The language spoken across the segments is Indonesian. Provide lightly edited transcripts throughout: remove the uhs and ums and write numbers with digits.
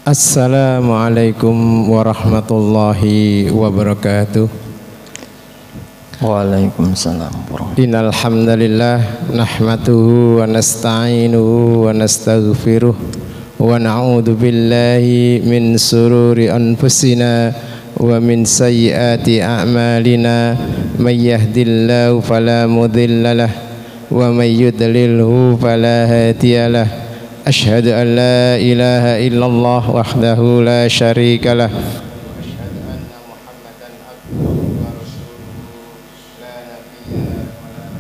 Assalamualaikum warahmatullahi wabarakatuh. Waalaikumsalam warahmatullahi. Innal hamdalillah nahmaduhu wa nasta'inuhu wa nastaghfiruh wa na'udzu billahi min sururi anfusina wa min sayyiati a'malina may yahdihillahu fala mudilla lahu wa may yudlilhu fala hadiya lahu. Asyhadu an la ilaha illallah wahdahu la syarika lah. Asyhadu anna Muhammadan abduhu wa rasuluhu la nabiyya wa la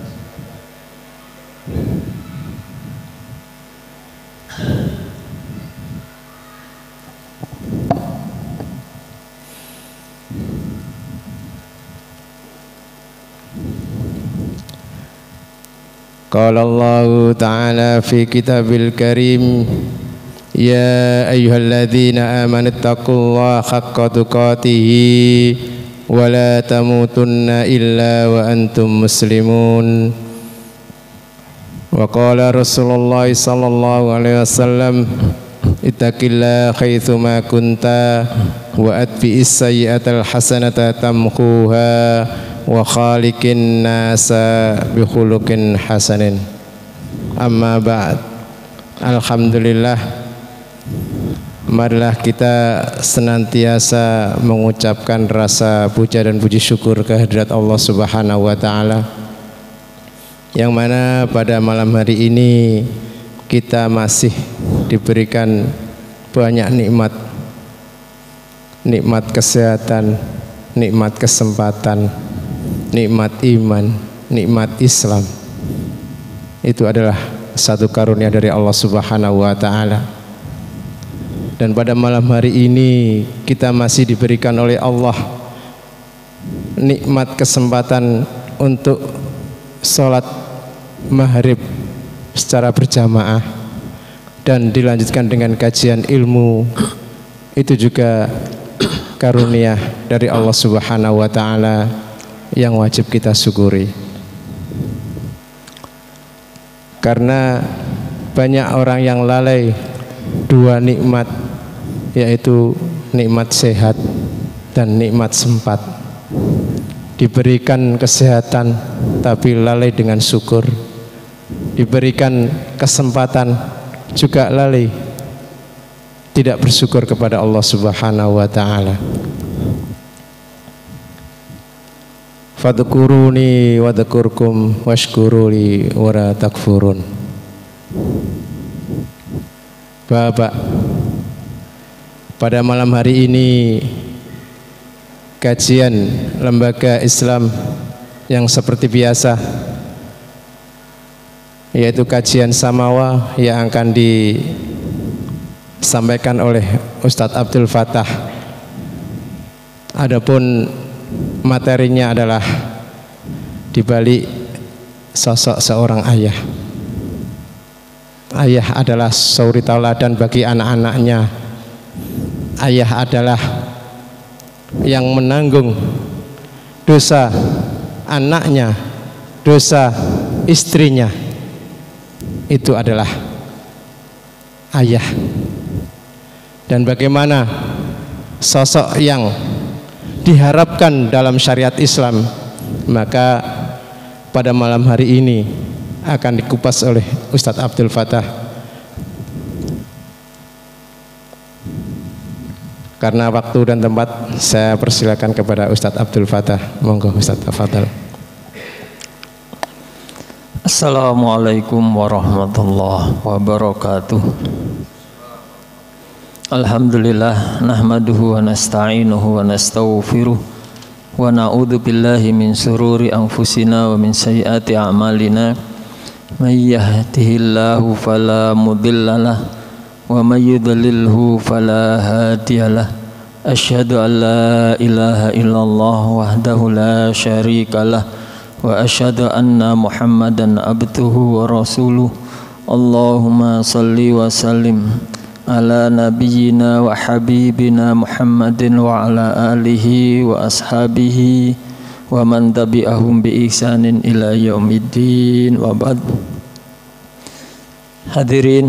Qala Allah Ta'ala fi kitabil karim ya ayyuhalladzina amanu taqullaha haqqa tuqatih wa la tamutunna illa wa antum muslimun. Wa qala Rasulullah sallallahu alaihi wasallam ittaqillaha haitsuma kunta wa atbi'is sayyi'atal hasanata tamhuha wa khaliqin nasa bi khuluqin hasanin. Amma ba'd. Alhamdulillah, marilah kita senantiasa mengucapkan rasa puja dan puji syukur kehadirat Allah Subhanahu wa taala, yang mana pada malam hari ini kita masih diberikan banyak nikmat, nikmat kesehatan, nikmat kesempatan, nikmat iman, nikmat Islam. Itu adalah satu karunia dari Allah Subhanahu wa taala. Dan pada malam hari ini kita masih diberikan oleh Allah nikmat kesempatan untuk sholat maghrib secara berjamaah dan dilanjutkan dengan kajian ilmu. Itu juga karunia dari Allah Subhanahu wa taala yang wajib kita syukuri. Karena banyak orang yang lalai dua nikmat, yaitu nikmat sehat dan nikmat sempat. Diberikan kesehatan tapi lalai dengan syukur, diberikan kesempatan juga lalai tidak bersyukur kepada Allah Subhanahu wa taala. Fadhkuruni wadhkurkum washkuruli wala takfurun. Bapak, pada malam hari ini kajian lembaga Islam yang seperti biasa, yaitu kajian Samawa yang akan disampaikan oleh Ustadz Abdul Fattah. Adapun materinya adalah dibalik sosok seorang ayah. Ayah adalah suri tauladan bagi anak-anaknya. Ayah adalah yang menanggung dosa anaknya, dosa istrinya. Itu adalah ayah. Dan bagaimana sosok yang diharapkan dalam syariat Islam, maka pada malam hari ini akan dikupas oleh Ustadz Abdul Fattah. Karena waktu dan tempat, saya persilakan kepada Ustadz Abdul Fattah. Monggo Ustadz, tafadhal. Assalamualaikum warahmatullahi wabarakatuh. Alhamdulillah, nahmaduhu wa nasta'inuhu wa nastaghfiruh wa na'udzu billahi min sururi anfusina wa min sayyiati a'malina. May yahdihillahu fala mudhillalah wa may yudlilhu fala hadiyalah. Asyhadu an la ilaha illallah wahdahu la syarikalah wa asyhadu anna Muhammadan abduhu wa rasuluh. Allahumma salli wa sallim ala nabiyyina wa habibina Muhammadin wa ala alihi wa ashabihi wa man tabi'ahum bi ihsanin ila yaumiddin wa ba'd. Hadirin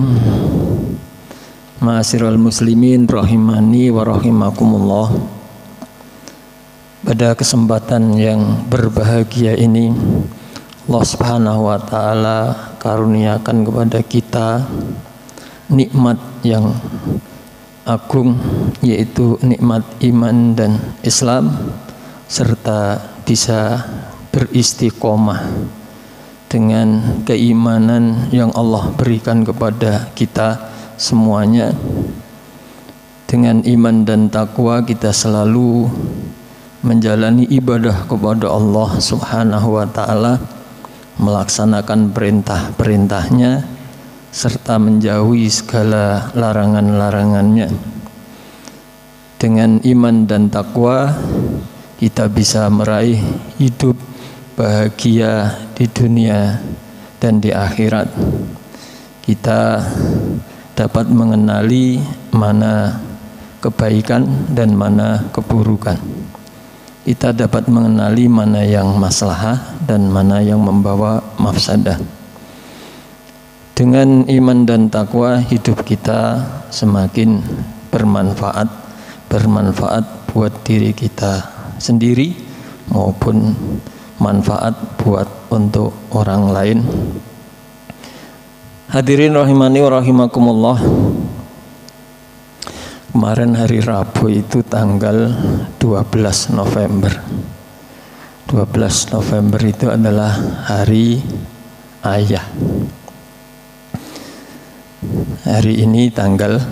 Ma'asyiral muslimin rahimani wa rahimakumullah. Pada kesempatan yang berbahagia ini, Allah Subhanahu wa taala karuniakan kepada kita nikmat yang agung, yaitu nikmat iman dan Islam, serta bisa beristiqomah dengan keimanan yang Allah berikan kepada kita semuanya. Dengan iman dan takwa kita selalu menjalani ibadah kepada Allah Subhanahu wa taala, melaksanakan perintah-perintahnya serta menjauhi segala larangan-larangannya. Dengan iman dan takwa kita bisa meraih hidup bahagia di dunia dan di akhirat. Kita dapat mengenali mana kebaikan dan mana keburukan. Kita dapat mengenali mana yang maslahah dan mana yang membawa mafsadah. Dengan iman dan takwa, hidup kita semakin bermanfaat buat diri kita sendiri maupun manfaat buat untuk orang lain. Hadirin rahimani wa rahimakumullah. Kemarin hari Rabu itu tanggal 12 November. 12 November itu adalah hari ayah. Hari ini tanggal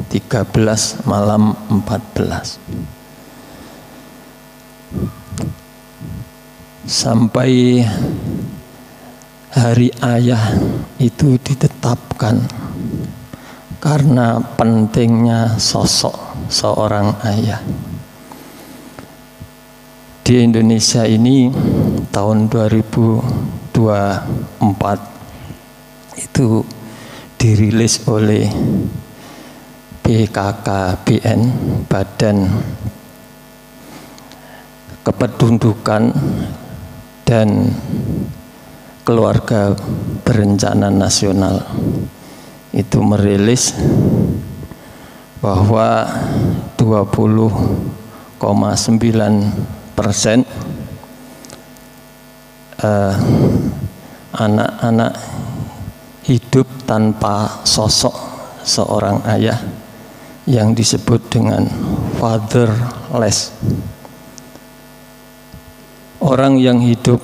13 malam 14. Sampai hari ayah itu ditetapkan karena pentingnya sosok seorang ayah. Di Indonesia ini tahun 2024 itu dirilis oleh BKKBN, Badan Kependudukan dan Keluarga Berencana Nasional, itu merilis bahwa 20,9% anak-anak hidup tanpa sosok seorang ayah yang disebut dengan fatherless. Orang yang hidup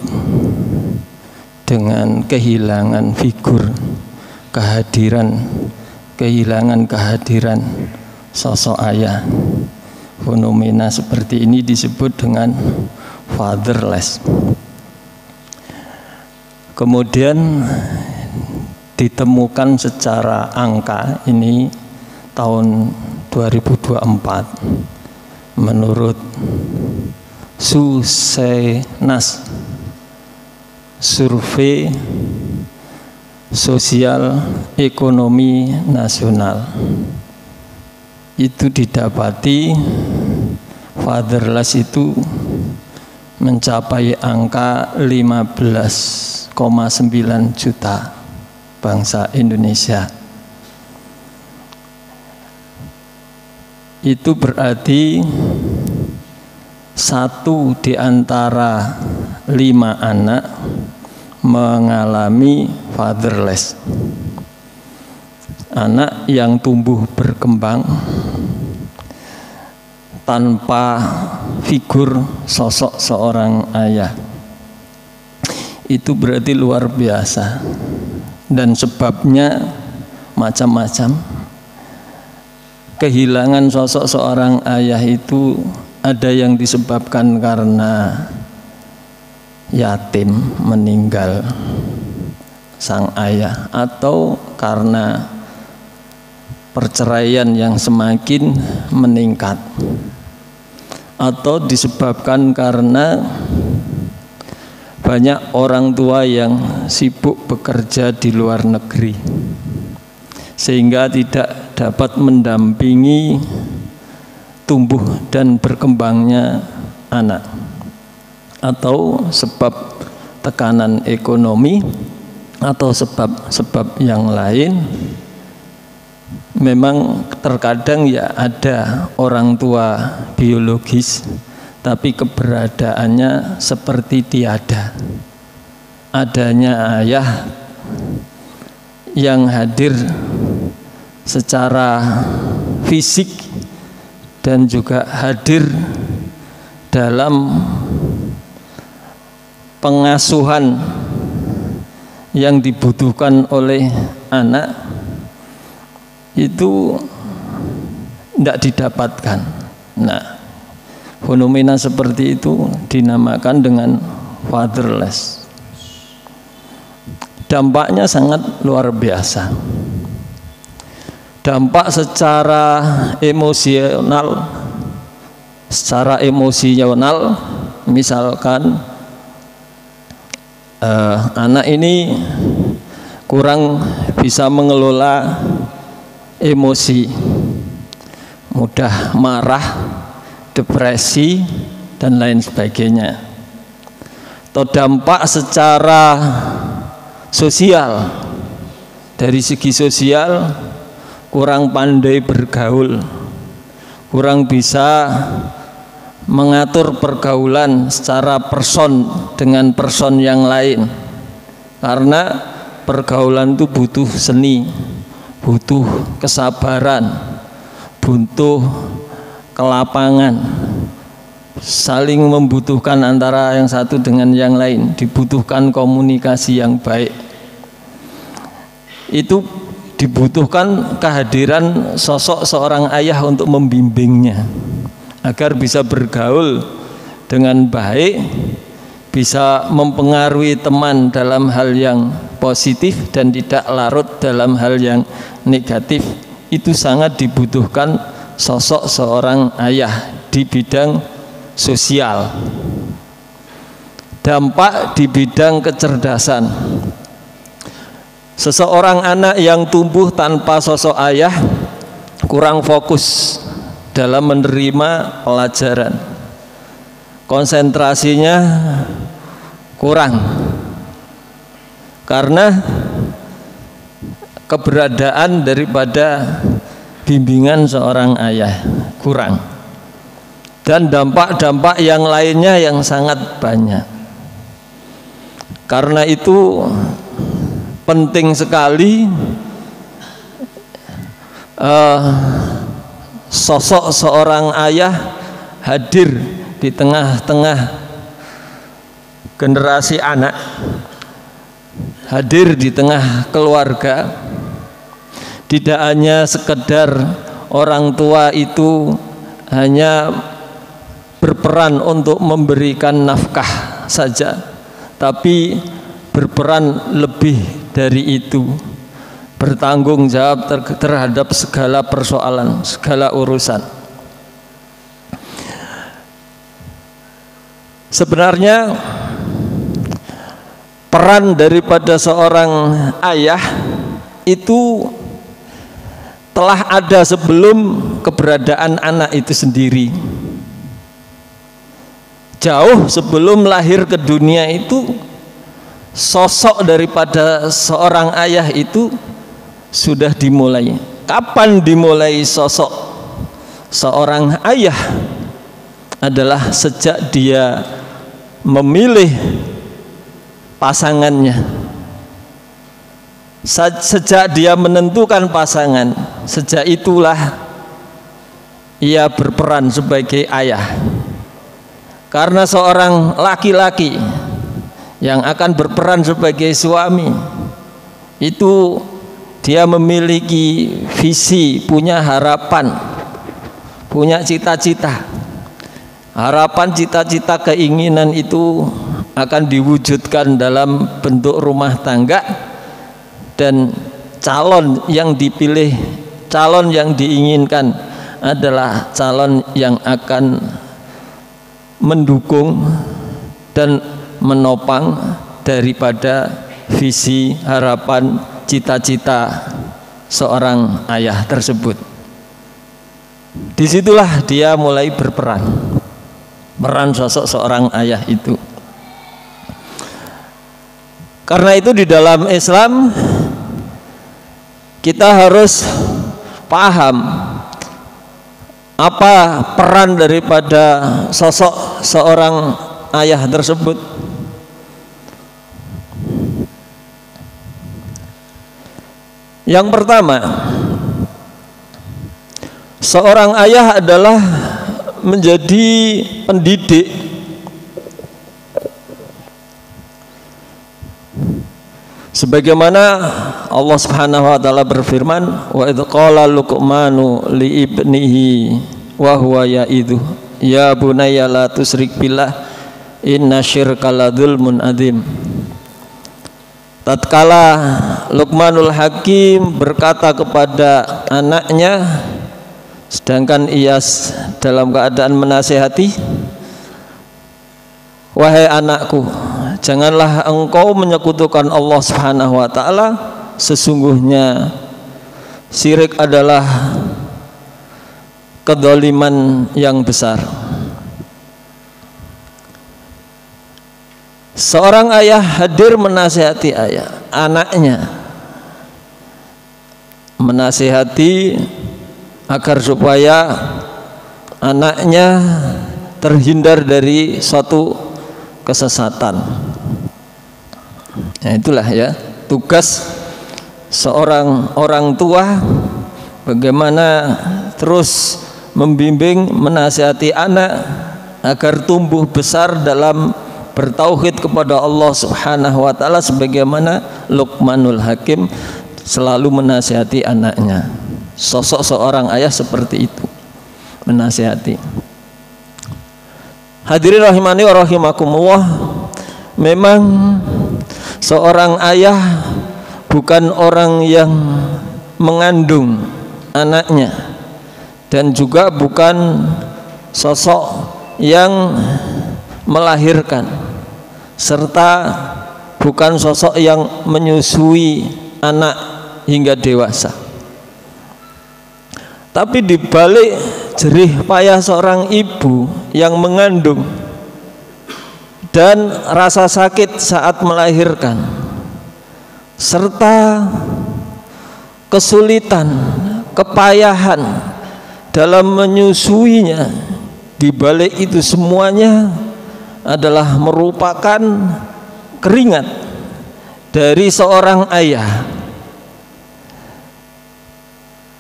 dengan kehilangan figur, kehilangan kehadiran sosok ayah. Fenomena seperti ini disebut dengan fatherless. Kemudian ditemukan secara angka ini tahun 2024 menurut Susenas, Survei Sosial Ekonomi Nasional, itu didapati fatherless itu mencapai angka 15,9 juta bangsa Indonesia. Itu berarti 1 di antara 5 anak mengalami fatherless. Anak yang tumbuh berkembang tanpa figur sosok seorang ayah, itu berarti luar biasa, dan sebabnya macam-macam. Kehilangan sosok seorang ayah itu ada yang disebabkan karena yatim, meninggal sang ayah, atau karena perceraian yang semakin meningkat, atau disebabkan karena banyak orang tua yang sibuk bekerja di luar negeri sehingga tidak dapat mendampingi tumbuh dan berkembangnya anak, atau sebab tekanan ekonomi atau sebab-sebab yang lain, memang terkadang ya ada orang tua biologis, tapi keberadaannya seperti tiada. Adanya ayah yang hadir secara fisik dan juga hadir dalam pengasuhan yang dibutuhkan oleh anak itu tidak didapatkan. Nah, fenomena seperti itu dinamakan dengan fatherless. Dampaknya sangat luar biasa. Dampak secara emosional, misalkan anak ini kurang bisa mengelola emosi, mudah marah, depresi, dan lain sebagainya. Atau dampak secara sosial, dari segi sosial kurang pandai bergaul, kurang bisa mengatur pergaulan secara person dengan person yang lain, karena pergaulan itu butuh seni, butuh kesabaran, butuh kelapangan, saling membutuhkan antara yang satu dengan yang lain, dibutuhkan komunikasi yang baik. Itu dibutuhkan kehadiran sosok seorang ayah untuk membimbingnya agar bisa bergaul dengan baik, bisa mempengaruhi teman dalam hal yang positif dan tidak larut dalam hal yang negatif. Itu sangat dibutuhkan sosok seorang ayah di bidang sosial. Dampak di bidang kecerdasan. Seseorang anak yang tumbuh tanpa sosok ayah kurang fokus dalam menerima pelajaran, konsentrasinya kurang karena keberadaan daripada bimbingan seorang ayah kurang, dan dampak-dampak yang lainnya yang sangat banyak. Karena itu penting sekali sosok seorang ayah hadir di tengah-tengah generasi anak, hadir di tengah keluarga. Tidak hanya sekedar orang tua itu hanya berperan untuk memberikan nafkah saja, tapi berperan lebih dari itu, bertanggung jawab terhadap segala persoalan, segala urusan. Sebenarnya peran daripada seorang ayah itu telah ada sebelum keberadaan anak itu sendiri. Jauh sebelum lahir ke dunia itu, sosok daripada seorang ayah itu sudah dimulai. Kapan dimulai sosok seorang ayah? Adalah sejak dia memilih pasangannya, sejak dia menentukan pasangan, sejak itulah ia berperan sebagai ayah. Karena seorang laki-laki yang akan berperan sebagai suami itu dia memiliki visi, punya harapan, punya cita-cita. Harapan, cita-cita, keinginan itu akan diwujudkan dalam bentuk rumah tangga, dan calon yang dipilih, calon yang diinginkan adalah calon yang akan mendukung dan menopang daripada visi, harapan, cita-cita seorang ayah tersebut. Disitulah dia mulai berperan, peran sosok seorang ayah itu. Karena itu di dalam Islam kita harus paham apa peran daripada sosok seorang ayah tersebut. Yang pertama, seorang ayah adalah menjadi pendidik. Sebagaimana Allah Subhanahu wa taala berfirman, wa idz qala Luqmanu li ibnihi wa huwa ya'idhu ya bunayya la tusyrik billah inna syirka la dzulmun adzim. Tatkala Luqmanul Hakim berkata kepada anaknya sedangkan ia dalam keadaan menasihati, wahai anakku, janganlah engkau menyekutukan Allah Subhanahu wa taala, sesungguhnya syirik adalah kedzaliman yang besar. Seorang ayah hadir menasihati anaknya, menasihati agar supaya anaknya terhindar dari suatu kesesatan. Nah, itulah ya tugas seorang orang tua, bagaimana terus membimbing, menasihati anak agar tumbuh besar dalam bertauhid kepada Allah Subhanahu wa taala, sebagaimana Luqmanul Hakim selalu menasihati anaknya. Sosok seorang ayah seperti itu, menasihati. Hadirin rahimani wa rahimakumullah, memang seorang ayah bukan orang yang mengandung anaknya, dan juga bukan sosok yang melahirkan, serta bukan sosok yang menyusui anak hingga dewasa. Tapi di balik jerih payah seorang ibu yang mengandung dan rasa sakit saat melahirkan, serta kesulitan, kepayahan dalam menyusuinya, di balik itu semuanya adalah merupakan keringat dari seorang ayah.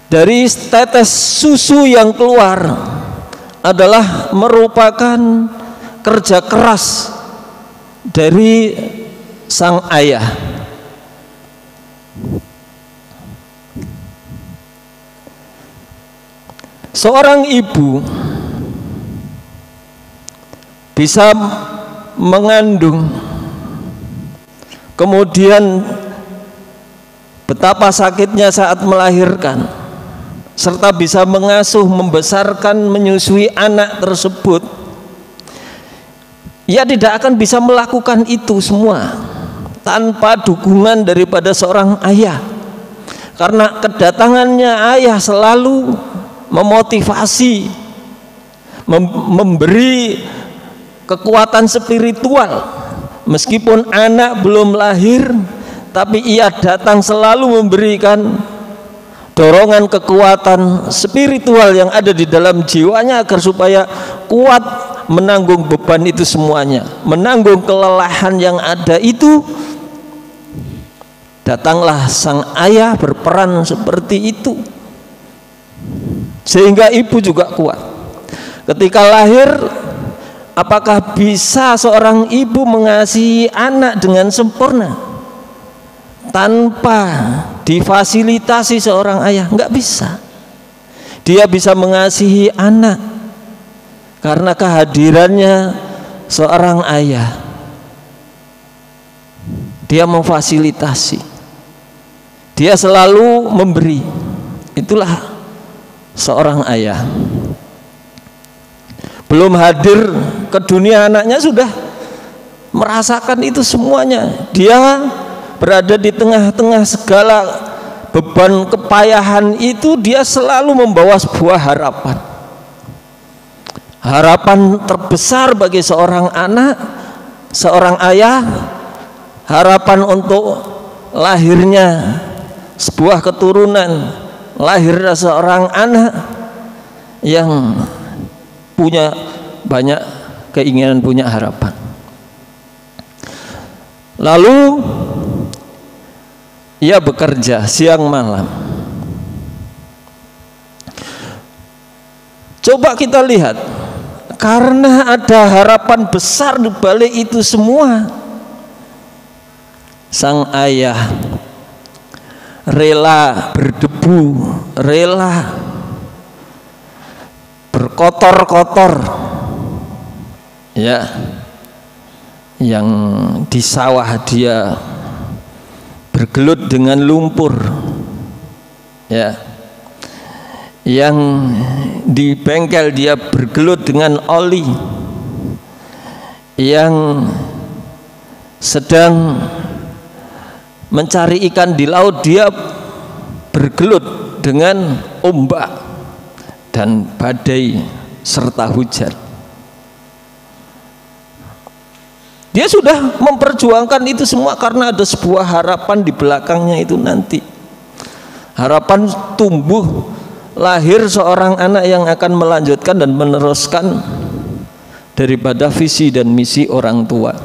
Dari tetes susu yang keluar adalah merupakan kerja keras dari sang ayah. Seorang ibu bisa mengandung, kemudian betapa sakitnya saat melahirkan, serta bisa mengasuh, membesarkan, menyusui anak tersebut. Ia tidak akan bisa melakukan itu semua tanpa dukungan daripada seorang ayah, karena kedatangannya ayah selalu memotivasi, memberi kekuatan spiritual. Meskipun anak belum lahir, tapi ia datang selalu memberikan dorongan kekuatan spiritual yang ada di dalam jiwanya agar supaya kuat menanggung beban itu semuanya, menanggung kelelahan yang ada itu. Datanglah sang ayah berperan seperti itu, sehingga ibu juga kuat. Ketika lahir, apakah bisa seorang ibu mengasihi anak dengan sempurna tanpa difasilitasi seorang ayah? Enggak bisa. Dia bisa mengasihi anak karena kehadirannya seorang ayah. Dia memfasilitasi, dia selalu memberi. Itulah seorang ayah. Belum hadir ke dunia, anaknya sudah merasakan itu semuanya. Dia berada di tengah-tengah segala beban kepayahan itu, dia selalu membawa sebuah harapan. Harapan terbesar bagi seorang anak, seorang ayah, harapan untuk lahirnya sebuah keturunan, lahir seorang anak yang punya banyak keinginan, punya harapan. Lalu ia bekerja siang malam. Coba kita lihat, karena ada harapan besar di balik itu semua, sang ayah rela berdebu, rela berkotor-kotor, ya, yang di sawah dia bergelut dengan lumpur, ya, yang di bengkel dia bergelut dengan oli, yang sedang mencari ikan di laut dia bergelut dengan ombak dan badai serta hujan. Dia sudah memperjuangkan itu semua karena ada sebuah harapan di belakangnya itu nanti. Harapan tumbuh, lahir seorang anak yang akan melanjutkan dan meneruskan daripada visi dan misi orang tua.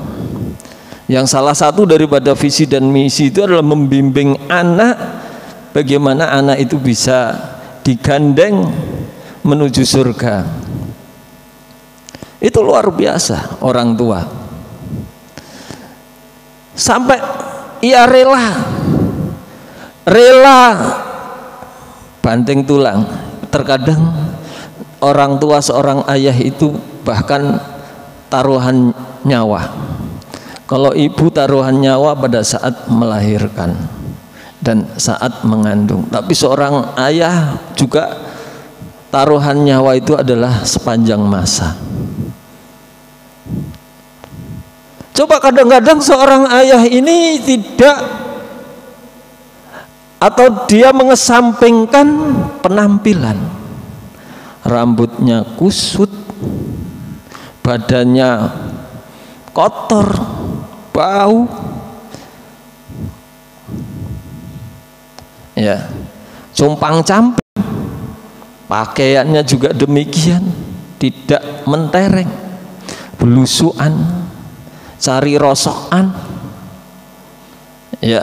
Yang salah satu daripada visi dan misi itu adalah membimbing anak, bagaimana anak itu bisa digandeng menuju surga. Itu luar biasa orang tua. Sampai ia rela banting tulang. Terkadang orang tua seorang ayah itu bahkan taruhan nyawa. Kalau ibu taruhan nyawa pada saat melahirkan dan saat mengandung, tapi seorang ayah juga taruhan nyawa itu adalah sepanjang masa. Coba kadang-kadang seorang ayah ini tidak, atau dia mengesampingkan penampilan, rambutnya kusut, badannya kotor, bau, ya, compang-camping, pakaiannya juga demikian, tidak mentereng, belusuan, cari rosokan, ya,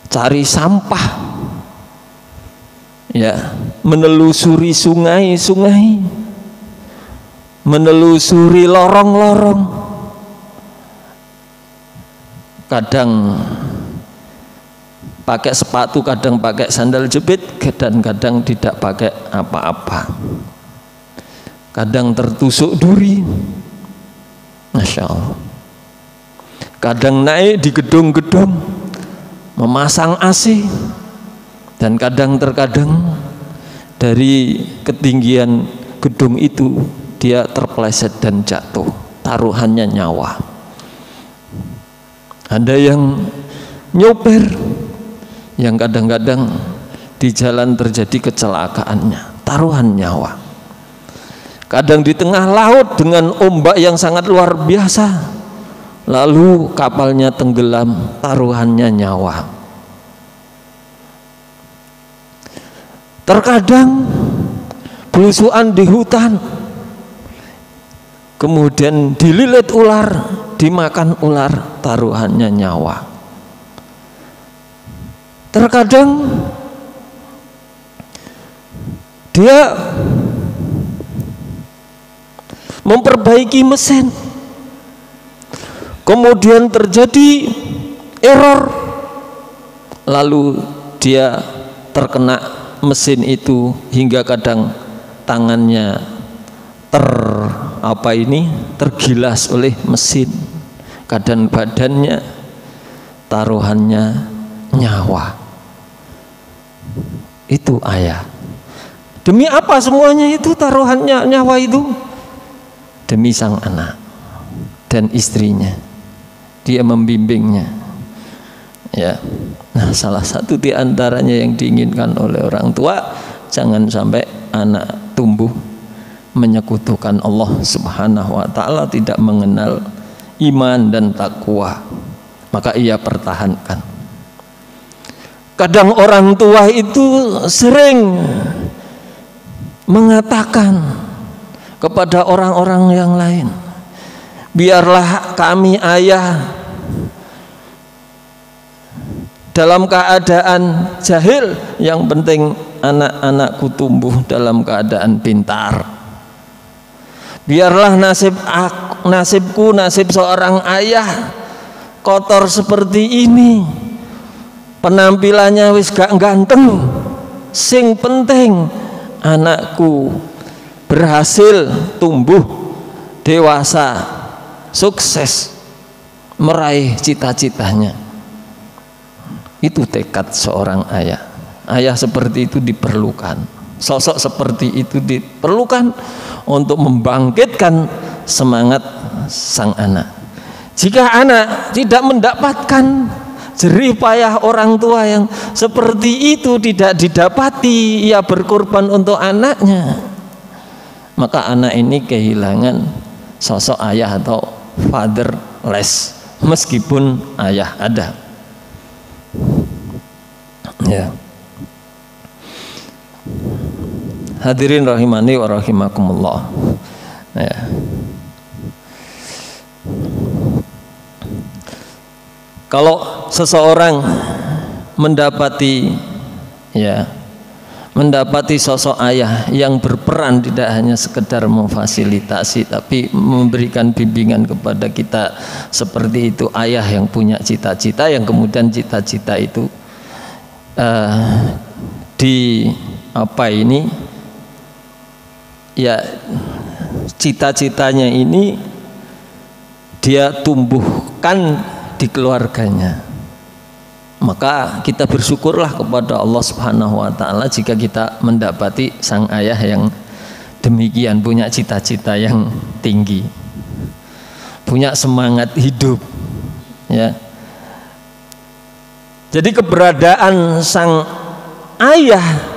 cari sampah, ya, menelusuri sungai-sungai, menelusuri lorong-lorong. Kadang pakai sepatu, kadang pakai sandal jepit, kadang-kadang tidak pakai apa-apa. Kadang tertusuk duri, Masya Allah. Kadang naik di gedung-gedung, memasang AC, dan terkadang dari ketinggian gedung itu dia terpeleset dan jatuh, taruhannya nyawa. Ada yang nyopir, yang kadang-kadang di jalan terjadi kecelakaannya, taruhan nyawa. Kadang di tengah laut dengan ombak yang sangat luar biasa, lalu kapalnya tenggelam, taruhannya nyawa. Terkadang belusuan di hutan, kemudian dililit ular, dimakan ular, taruhannya nyawa. Terkadang dia memperbaiki mesin, kemudian terjadi error, lalu dia terkena mesin itu hingga kadang tangannya tergilas oleh mesin, kadang badannya taruhannya nyawa. Itu ayah. Demi apa semuanya itu taruhannya nyawa itu? Demi sang anak dan istrinya, dia membimbingnya, ya. Nah, salah satu di antaranya yang diinginkan oleh orang tua, jangan sampai anak tumbuh menyekutukan Allah Subhanahu wa ta'ala, tidak mengenal iman dan takwa, maka ia pertahankan. Kadang orang tua itu sering mengatakan kepada orang-orang yang lain, biarlah kami ayah dalam keadaan jahil, yang penting anak-anakku tumbuh dalam keadaan pintar. Biarlah nasibku, nasib seorang ayah kotor seperti ini, penampilannya wis gak ganteng, sing penting anakku berhasil tumbuh dewasa, sukses, meraih cita-citanya. Itu tekad seorang ayah. Ayah seperti itu diperlukan. Sosok seperti itu diperlukan untuk membangkitkan semangat sang anak. Jika anak tidak mendapatkan jerih payah orang tua yang seperti itu, tidak didapati, ia berkorban untuk anaknya, maka anak ini kehilangan sosok ayah atau fatherless, meskipun ayah ada. Ya. Hadirin rahimani wa rahimakumullah. Ya. Kalau seseorang mendapati sosok ayah yang berperan, tidak hanya sekedar memfasilitasi tapi memberikan bimbingan kepada kita seperti itu, ayah yang punya cita-cita, yang kemudian cita-cita itu cita-citanya ini dia tumbuhkan di keluarganya, maka kita bersyukurlah kepada Allah Subhanahu wa taala jika kita mendapati sang ayah yang demikian, punya cita-cita yang tinggi, punya semangat hidup, ya. Jadi keberadaan sang ayah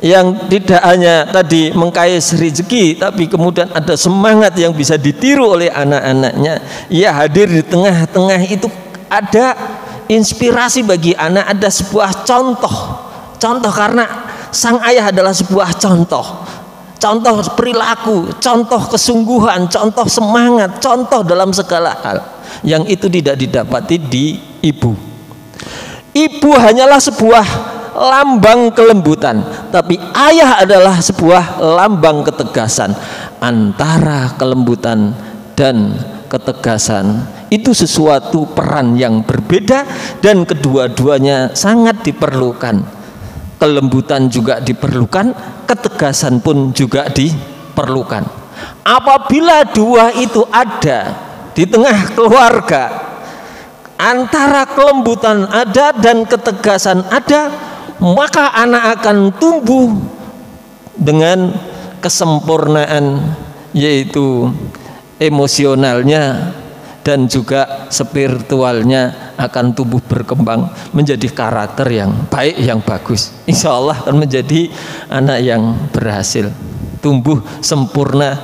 yang tidak hanya tadi mengkais rezeki, tapi kemudian ada semangat yang bisa ditiru oleh anak-anaknya. Ia hadir di tengah-tengah itu, ada inspirasi bagi anak, ada sebuah contoh karena sang ayah adalah sebuah contoh perilaku, contoh kesungguhan, contoh semangat, contoh dalam segala hal, yang itu tidak didapati di ibu. Ibu hanyalah sebuah lambang kelembutan, tapi ayah adalah sebuah lambang ketegasan. Antara kelembutan dan ketegasan itu sesuatu peran yang berbeda, dan kedua-duanya sangat diperlukan. Kelembutan juga diperlukan, ketegasan pun juga diperlukan. Apabila dua itu ada di tengah keluarga, antara kelembutan ada dan ketegasan ada, maka anak akan tumbuh dengan kesempurnaan, yaitu emosionalnya dan juga spiritualnya akan tumbuh berkembang menjadi karakter yang baik, yang bagus. Insya Allah akan menjadi anak yang berhasil, tumbuh sempurna,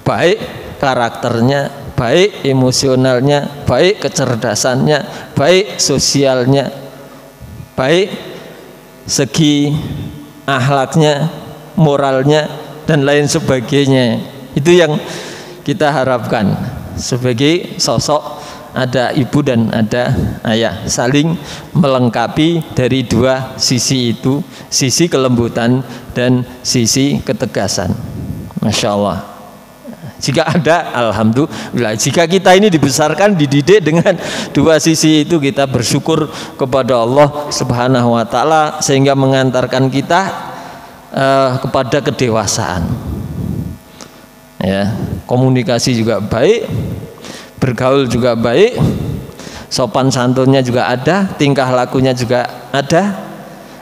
baik karakternya, baik emosionalnya, baik kecerdasannya, baik sosialnya, baik segi akhlaknya, moralnya, dan lain sebagainya. Itu yang kita harapkan sebagai sosok. Ada ibu dan ada ayah, saling melengkapi dari dua sisi itu, sisi kelembutan dan sisi ketegasan. Masya Allah. Jika ada, alhamdulillah. Jika kita ini dibesarkan, dididik dengan dua sisi itu, kita bersyukur kepada Allah Subhanahu wa taala, sehingga mengantarkan kita kepada kedewasaan. Ya, komunikasi juga baik, bergaul juga baik, sopan santunnya juga ada, tingkah lakunya juga ada,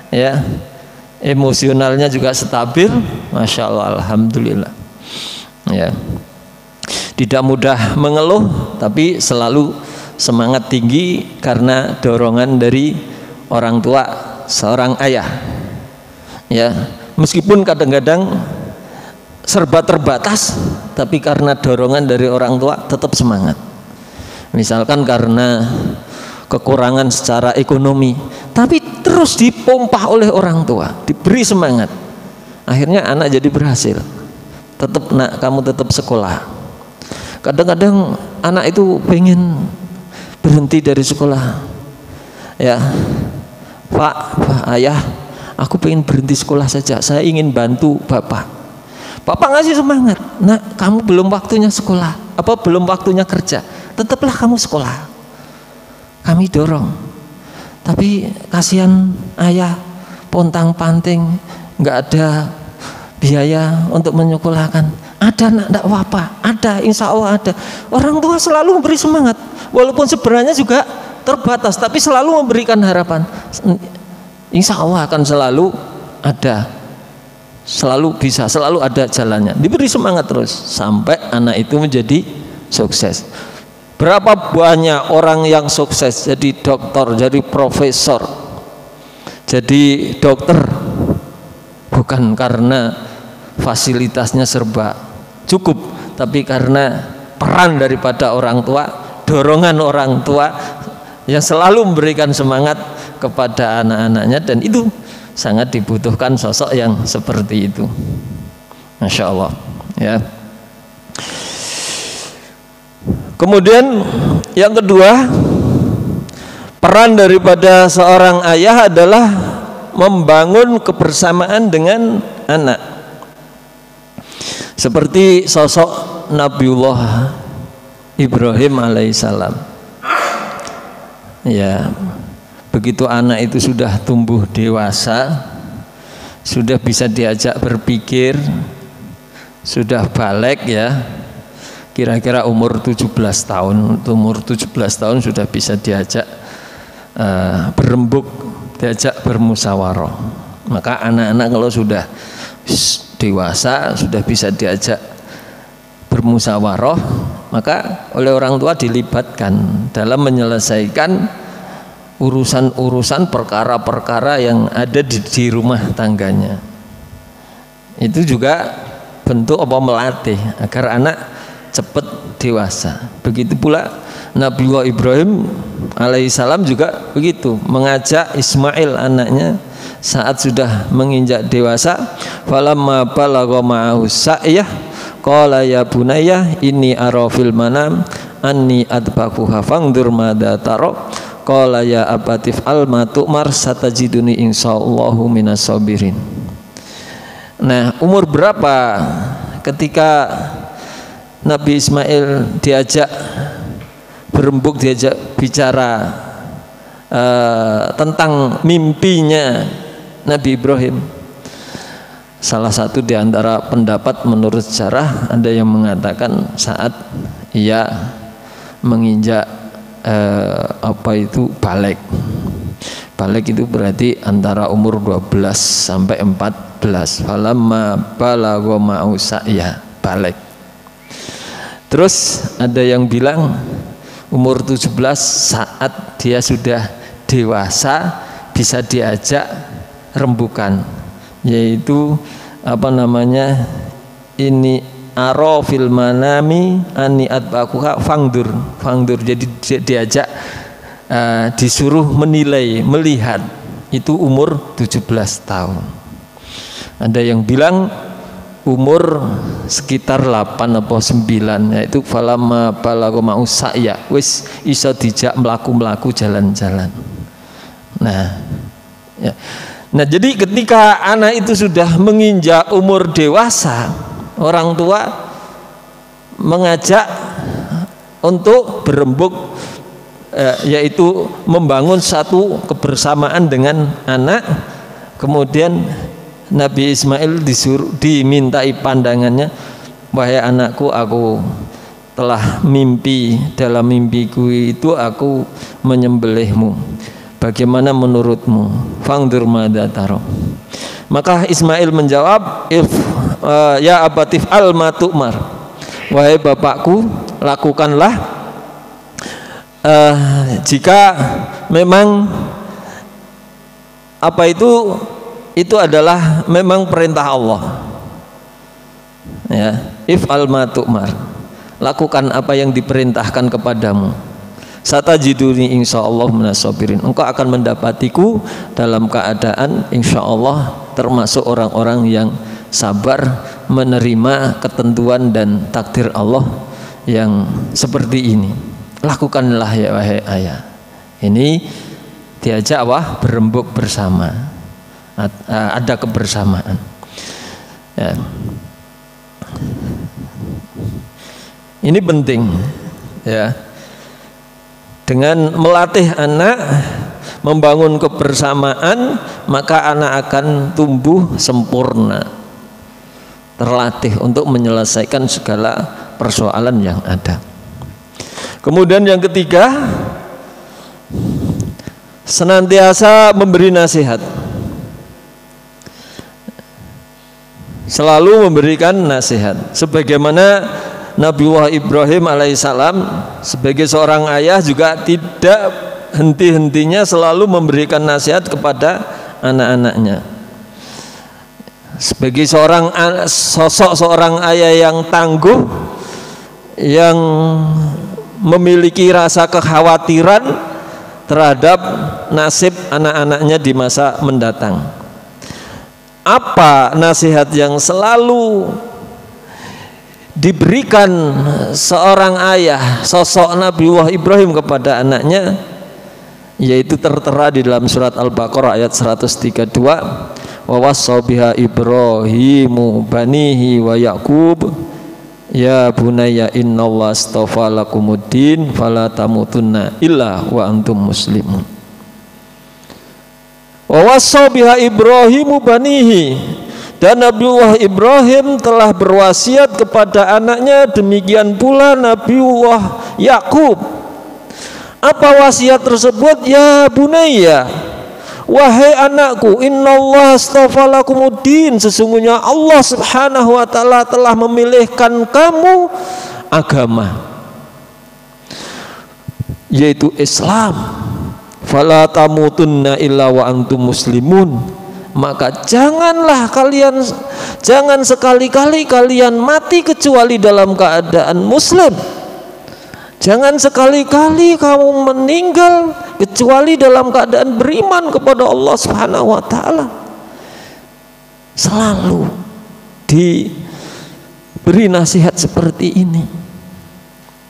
ya, emosionalnya juga stabil. Masya Allah, alhamdulillah. Ya. Tidak mudah mengeluh, tapi selalu semangat tinggi karena dorongan dari orang tua, seorang ayah. Ya, meskipun kadang-kadang serba terbatas, tapi karena dorongan dari orang tua tetap semangat. Misalkan karena kekurangan secara ekonomi, tapi terus dipompa oleh orang tua, diberi semangat. Akhirnya anak jadi berhasil. Tetap nak, kamu tetap sekolah. Kadang-kadang anak itu pengen berhenti dari sekolah. Ya, Pak, Ayah, aku pengen berhenti sekolah saja. Saya ingin bantu Bapak. Bapak ngasih semangat. Nak, kamu belum waktunya sekolah. Belum waktunya kerja. Tetaplah kamu sekolah. Kami dorong. Tapi kasihan Ayah, pontang-panting, nggak ada biaya untuk menyekolahkan. Ada nak, tidak apa-apa. Ada, insya Allah ada. Orang tua selalu memberi semangat, walaupun sebenarnya juga terbatas, tapi selalu memberikan harapan. Insya Allah akan selalu ada, selalu bisa, selalu ada jalannya. Diberi semangat terus sampai anak itu menjadi sukses. Berapa banyak orang yang sukses jadi dokter, jadi profesor, jadi dokter, bukan karena fasilitasnya serba cukup, tapi karena peran daripada orang tua, dorongan orang tua yang selalu memberikan semangat kepada anak-anaknya, dan itu sangat dibutuhkan sosok yang seperti itu. Masya Allah, ya. Kemudian yang kedua, peran daripada seorang ayah adalah membangun kebersamaan dengan anak. Seperti sosok Nabiullah Ibrahim alaihissalam. Ya, begitu anak itu sudah tumbuh dewasa, sudah bisa diajak berpikir, sudah balik ya, kira-kira umur 17 tahun. Umur 17 tahun sudah bisa diajak berembuk, diajak bermusyawarah. Maka anak-anak kalau sudah dewasa, sudah bisa diajak bermusyawarah, maka oleh orang tua dilibatkan dalam menyelesaikan urusan-urusan perkara-perkara yang ada di rumah tangganya. Itu juga bentuk melatih agar anak cepat dewasa. Begitu pula Nabiullah Ibrahim alaihissalam juga begitu, mengajak Ismail anaknya saat sudah menginjak dewasa. Falamma balagha ma'ahu sa'yah qala ya bunayya inni ara fil manam anni adbakuha fangdur madza tara qala ya abatif al matumar satajiduni insyaallahu minas sabirin. Nah, umur berapa ketika Nabi Ismail diajak berembuk, diajak bicara tentang mimpinya Nabi Ibrahim? Salah satu di antara pendapat menurut sejarah, ada yang mengatakan saat ia menginjak balik. Balik itu berarti antara umur 12 sampai 14. Falamma balagha ma'u sa'ya, balik. Terus ada yang bilang umur 17 saat dia sudah dewasa bisa diajak rembukan, yaitu ini aro fil manami ani adbakuha fangdur. Jadi diajak disuruh menilai, melihat, itu umur 17 tahun. Ada yang bilang umur sekitar 8 atau 9, yaitu falamma balagha ma'u sa'ya, wis iso dijak mlaku-mlaku jalan-jalan. Nah, ya. Nah, jadi ketika anak itu sudah menginjak umur dewasa, orang tua mengajak untuk berembuk, yaitu membangun satu kebersamaan dengan anak. Kemudian Nabi Ismail dimintai pandangannya, wahai anakku, aku telah mimpi, dalam mimpiku itu aku menyembelihmu. Bagaimana menurutmu? Fangdur madza tara. Maka Ismail menjawab, ya abatif al matumar. Wahai bapakku, lakukanlah jika memang itu adalah memang perintah Allah. Ya, if al matumar. Lakukan apa yang diperintahkan kepadamu. satajiduni insyaallah minasabirin. Engkau akan mendapatiku dalam keadaan insyaallah termasuk orang-orang yang sabar menerima ketentuan dan takdir Allah yang seperti ini. Lakukanlah ya wahai ayah. Ini diajak berembuk bersama. Ada kebersamaan. Ya. Ini penting, ya. Dengan melatih anak membangun kebersamaan, maka anak akan tumbuh sempurna, terlatih untuk menyelesaikan segala persoalan yang ada. Kemudian yang ketiga, senantiasa memberi nasihat, selalu memberikan nasihat, sebagaimana Nabiullah Ibrahim alaihissalam sebagai seorang ayah juga tidak henti-hentinya selalu memberikan nasihat kepada anak-anaknya. Sebagai sosok seorang ayah yang tangguh, yang memiliki rasa kekhawatiran terhadap nasib anak-anaknya di masa mendatang. Apa nasihat yang selalu diberikan seorang ayah, sosok Nabiullah Ibrahim kepada anaknya, yaitu tertera di dalam surat Al-Baqarah ayat 132, wa wassa biha Ibrahimu banihi wa Yaqub ya bunayya innallaha astafa lakumuddin fala tamutunna illa wa antum muslimun. Wa wassa biha Ibrahimu banihi, dan Nabiullah Ibrahim telah berwasiat kepada anaknya, demikian pula Nabiullah Yakub. Apa wasiat tersebut? Ya bunayya, wahai anakku, innallaha astafa lakumuddin, sesungguhnya Allah Subhanahu wa taala telah memilihkan kamu agama, yaitu Islam. Fala tamutunna illa wa antum muslimun, maka jangan sekali-kali kalian mati kecuali dalam keadaan muslim. Jangan sekali-kali kamu meninggal kecuali dalam keadaan beriman kepada Allah Subhanahu wa taala. Selalu diberi nasihat seperti ini.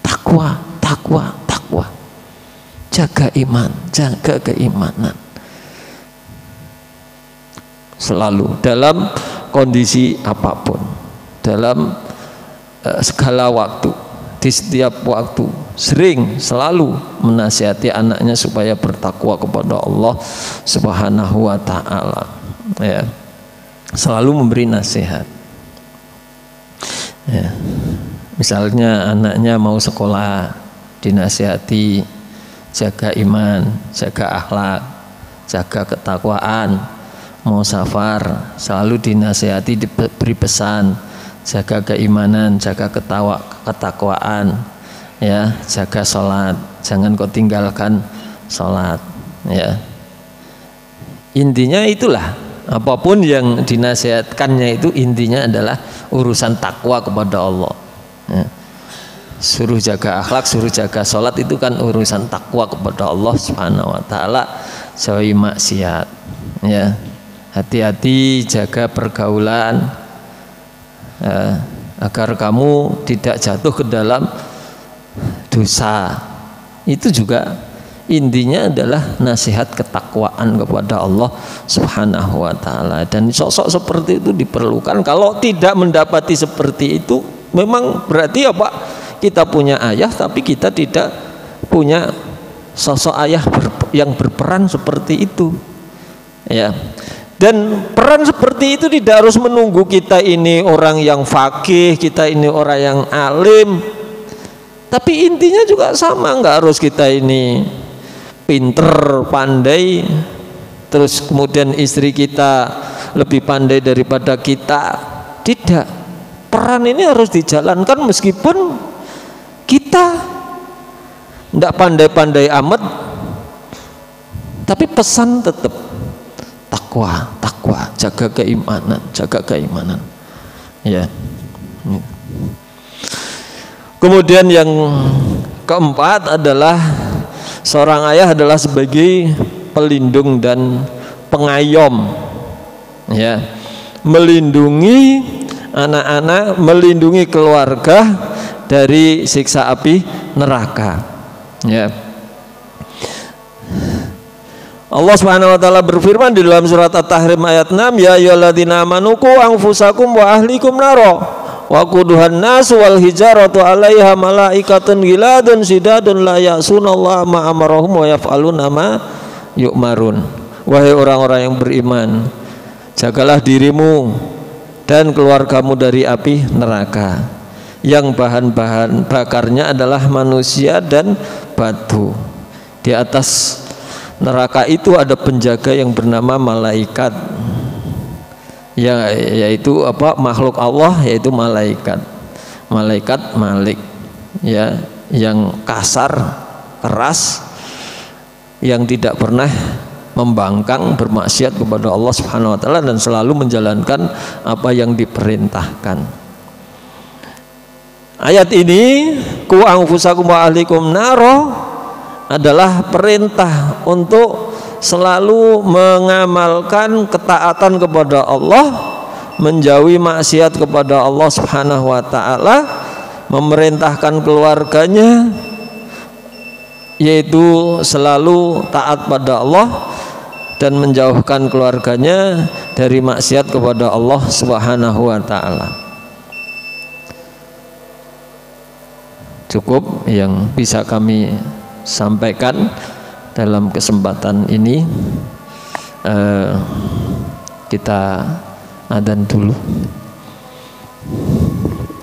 Takwa, takwa, takwa. Jaga iman, jaga keimanan. Selalu dalam kondisi apapun, dalam segala waktu, di setiap waktu, selalu menasihati anaknya supaya bertakwa kepada Allah Subhanahu wa taala, ya. Selalu memberi nasihat, ya. Misalnya anaknya mau sekolah, dinasihati jaga iman, jaga akhlak, jaga ketakwaan. Mau safar, selalu dinasihati, diberi pesan, jaga keimanan, jaga ketakwaan, ya, jaga sholat, jangan kau tinggalkan sholat, ya. Intinya itulah, apapun yang dinasihatkannya itu intinya adalah urusan takwa kepada Allah, ya. Suruh jaga akhlak, suruh jaga sholat, itu kan urusan takwa kepada Allah Subhanahu wa taala, jauhi maksiat, ya. Hati-hati jaga pergaulan, agar kamu tidak jatuh ke dalam dosa. Itu juga intinya adalah nasihat ketakwaan kepada Allah Subhanahu wa taala. Dan sosok seperti itu diperlukan. Kalau tidak mendapati seperti itu, memang berarti apa? Kita punya ayah tapi kita tidak punya sosok ayah yang berperan seperti itu, ya. Dan peran seperti itu tidak harus menunggu kita ini orang yang faqih, kita ini orang yang alim. Tapi intinya juga sama, nggak harus kita ini pinter, pandai, terus kemudian istri kita lebih pandai daripada kita. Tidak. Peran ini harus dijalankan meskipun kita tidak pandai-pandai amat, tapi pesan tetap takwa, takwa, jaga keimanan, ya. Kemudian yang keempat adalah Seorang ayah adalah sebagai pelindung dan pengayom, ya, melindungi anak-anak, melindungi keluarga dari siksa api neraka, ya. Allah Subhanahu wa taala berfirman di dalam surat At-Tahrim ayat 6, ya ayyuhalladzina amanu qu anfusakum wa ahlikum naro wa quduhan nasu wal hijaratu 'alaiha malaikatun ghiladun sidadun la ya'sunallaha ma amarahum wa yaf'aluna ma yu'marun. Wahai orang-orang yang beriman, jagalah dirimu dan keluargamu dari api neraka yang bahan-bahan bakarnya adalah manusia dan batu. Di atas neraka itu ada penjaga yang bernama malaikat, ya, yaitu makhluk Allah, yaitu malaikat Malik, ya, yang kasar, keras, yang tidak pernah membangkang bermaksiat kepada Allah Subhanahu wa taala dan selalu menjalankan apa yang diperintahkan. Ayat ini, ku anfusakum wa ahlikum naro, adalah perintah untuk selalu mengamalkan ketaatan kepada Allah, menjauhi maksiat kepada Allah Subhanahu wa taala, memerintahkan keluarganya yaitu selalu taat pada Allah dan menjauhkan keluarganya dari maksiat kepada Allah Subhanahu wa taala. Cukup yang bisa kami sampaikan dalam kesempatan ini. Kita adzan dulu.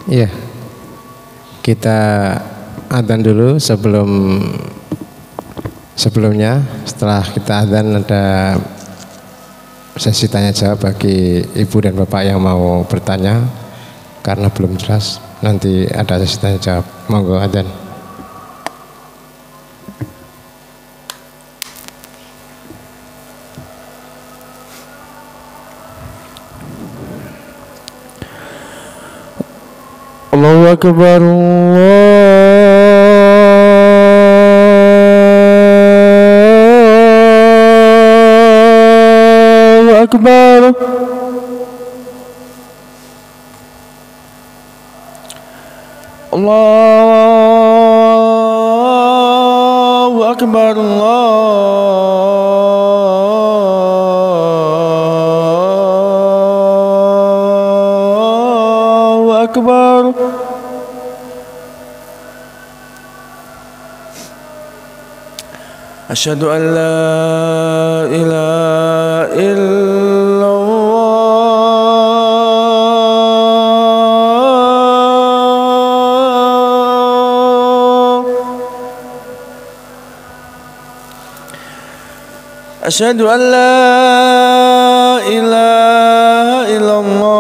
Iya, kita adzan dulu. Sebelumnya setelah kita adzan ada sesi tanya jawab bagi ibu dan bapak yang mau bertanya karena belum jelas. Nanti ada sesi tanya jawab. Monggo adzan. Allahu Akbar, Allahu Akbar. Allahu Akbar, Allahu Akbar. Asyhadu an la ilaha illallah. Asyhadu an la ilaha illallah.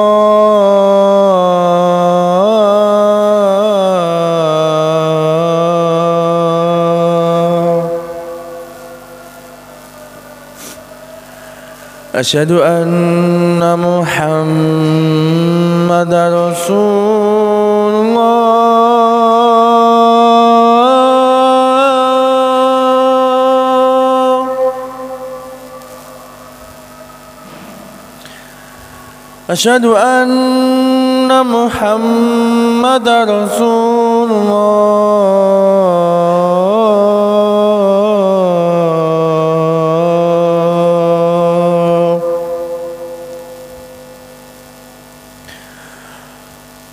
Asyhadu anna Muhammadar Rasulullah. Asyhadu anna Muhammadar Rasulullah.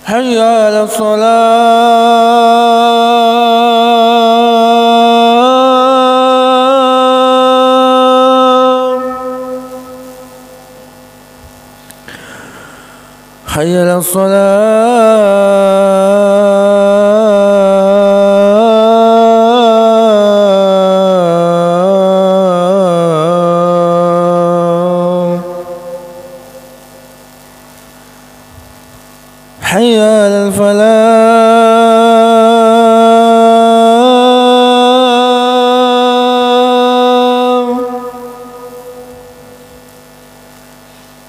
Hayya 'alas shalah. Hayya 'alas shalah. Hayya 'alal falah.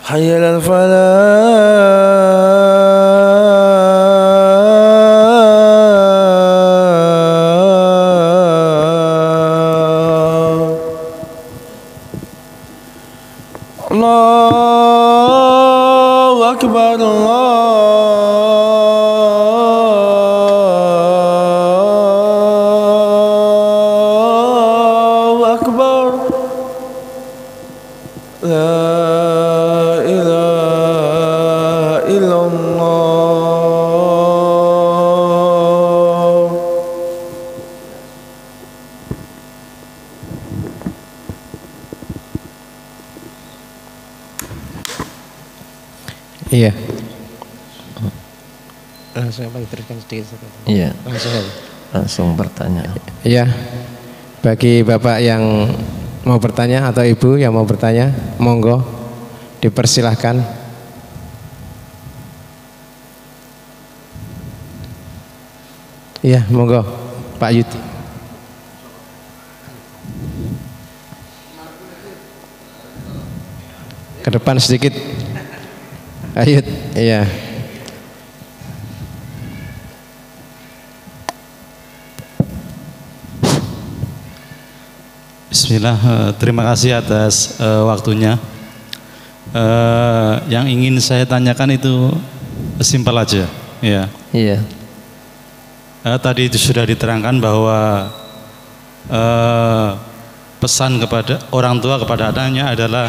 Hayya 'alal falah. Allahu Akbar, Allahu Akbar. La ilaha illallah. Iya. Langsung apa diteruskan sedikit. Iya. Langsung aja. Langsung bertanya. Iya. Bagi Bapak yang mau bertanya atau Ibu yang mau bertanya, monggo dipersilahkan. Iya, monggo Pak Yudi. Ke depan sedikit. Ayo, iya. Bismillah, terima kasih atas waktunya. Yang ingin saya tanyakan itu simpel aja, ya. Iya. Tadi itu sudah diterangkan bahwa pesan kepada orang tua kepada anaknya adalah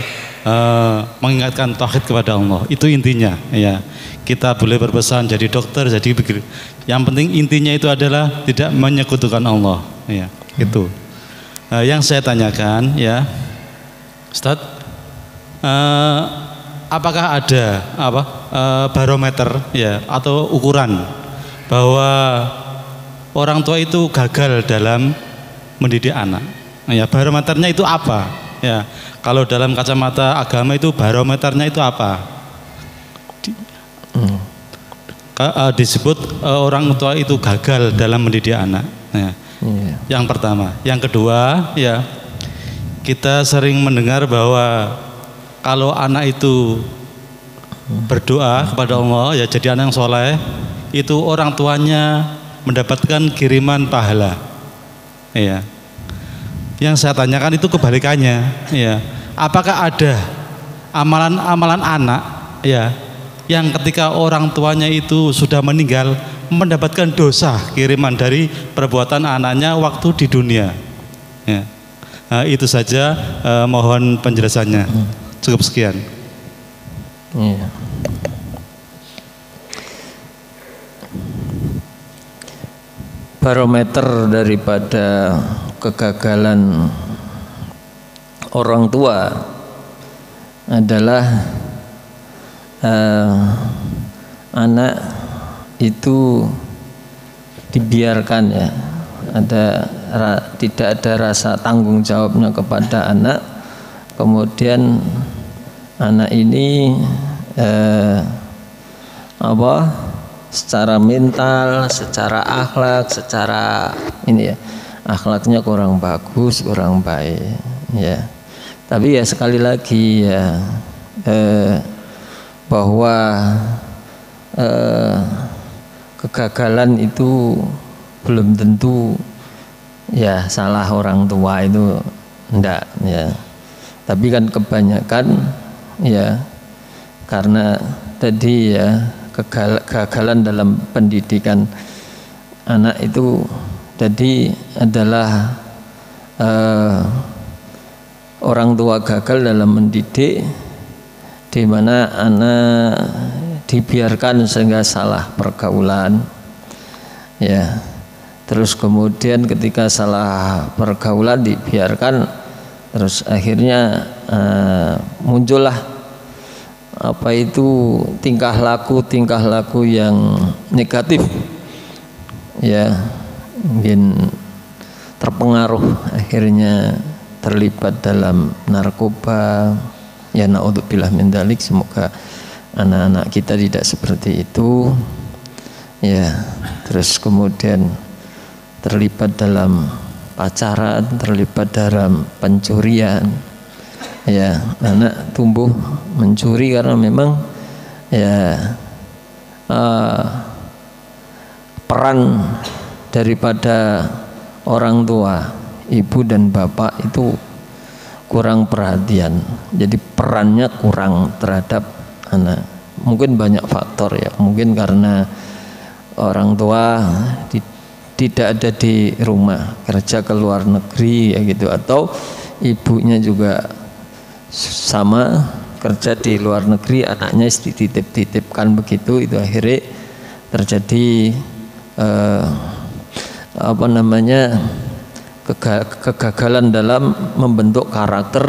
mengingatkan tauhid kepada Allah. Itu intinya, ya. Kita boleh berpesan jadi dokter, jadi begitu. Yang penting intinya itu adalah tidak menyekutukan Allah, ya. Itu. Yang saya tanyakan, ya, Ustadz, apakah ada barometer, ya, atau ukuran bahwa orang tua itu gagal dalam mendidik anak? Ya, barometernya itu apa? Ya, kalau dalam kacamata agama itu barometernya itu apa? Disebut orang tua itu gagal dalam mendidik anak. Ya. Yang pertama, yang kedua, ya, kita sering mendengar bahwa kalau anak itu berdoa kepada Allah, ya, jadi anak yang soleh, itu orang tuanya mendapatkan kiriman pahala, ya. Yang saya tanyakan itu kebalikannya, ya. Apakah ada amalan-amalan anak, ya, yang ketika orang tuanya itu sudah meninggal mendapatkan dosa kiriman dari perbuatan anaknya waktu di dunia, ya. Itu saja, mohon penjelasannya. Cukup sekian. Iya. Barometer daripada kegagalan orang tua adalah anak itu dibiarkan, ya, tidak ada rasa tanggung jawabnya kepada anak. Kemudian anak ini secara mental, secara akhlak, secara ini, ya, akhlaknya kurang bagus, kurang baik, ya. Tapi ya sekali lagi, ya, bahwa kegagalan itu belum tentu, ya, salah orang tua, itu enggak, ya. Tapi kan kebanyakan, ya, karena tadi, ya, kegagalan dalam pendidikan anak itu tadi adalah orang tua gagal dalam mendidik, di mana anak dibiarkan sehingga salah pergaulan, ya. Terus kemudian ketika salah pergaulan dibiarkan, terus akhirnya muncullah tingkah laku yang negatif, ya, mungkin terpengaruh, akhirnya terlibat dalam narkoba, ya, naudzubillah min dzalik. Semoga anak-anak kita tidak seperti itu, ya. Terus kemudian terlibat dalam pacaran, terlibat dalam pencurian, ya. Anak tumbuh mencuri karena memang, ya, peran daripada orang tua, ibu dan bapak itu kurang perhatian, jadi perannya kurang terhadap anak. Mungkin banyak faktor ya, mungkin karena orang tua tidak ada di rumah, kerja ke luar negeri ya gitu, atau ibunya juga sama kerja di luar negeri, anaknya dititip-titipkan begitu, itu akhirnya terjadi kegagalan dalam membentuk karakter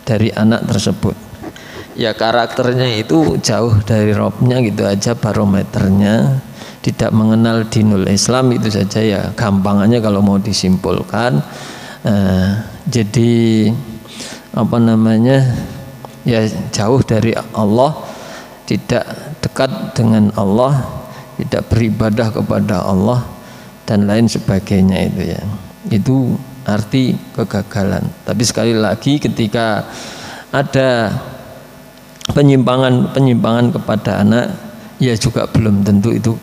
dari anak tersebut. Ya karakternya itu jauh dari Robnya gitu aja, barometernya tidak mengenal dinul Islam, itu saja ya gampangannya kalau mau disimpulkan. Jadi ya jauh dari Allah, tidak dekat dengan Allah, tidak beribadah kepada Allah dan lain sebagainya, itu ya, itu arti kegagalan. Tapi sekali lagi ketika ada penyimpangan kepada anak, ya juga belum tentu itu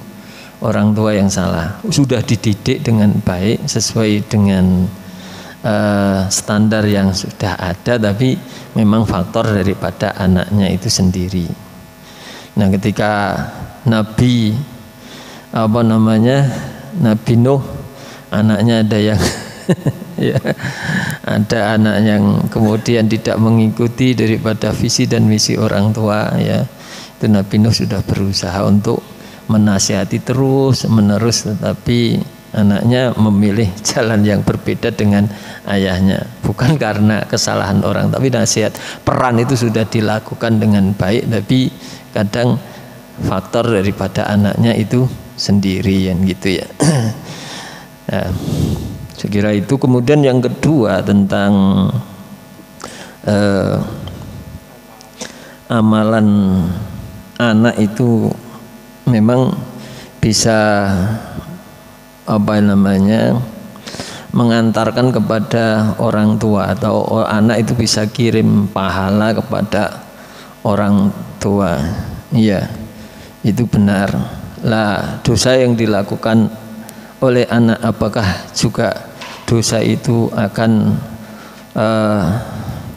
orang tua yang salah. Sudah dididik dengan baik sesuai dengan standar yang sudah ada, tapi memang faktor daripada anaknya itu sendiri. Nah, ketika Nabi Nabi Nuh, anaknya ada yang ya, ada anak yang kemudian tidak mengikuti daripada visi dan misi orang tua ya. Itu Nabi Nuh sudah berusaha untuk menasihati terus menerus, tetapi anaknya memilih jalan yang berbeda dengan ayahnya, bukan karena kesalahan orang, tapi nasihat, peran itu sudah dilakukan dengan baik, tapi kadang faktor daripada anaknya itu sendirian gitu ya. Nah, saya kira itu. Kemudian yang kedua tentang amalan anak itu memang bisa mengantarkan kepada orang tua, atau anak itu bisa kirim pahala kepada orang tua. Iya, itu benar. Lah, dosa yang dilakukan oleh anak, apakah juga dosa itu akan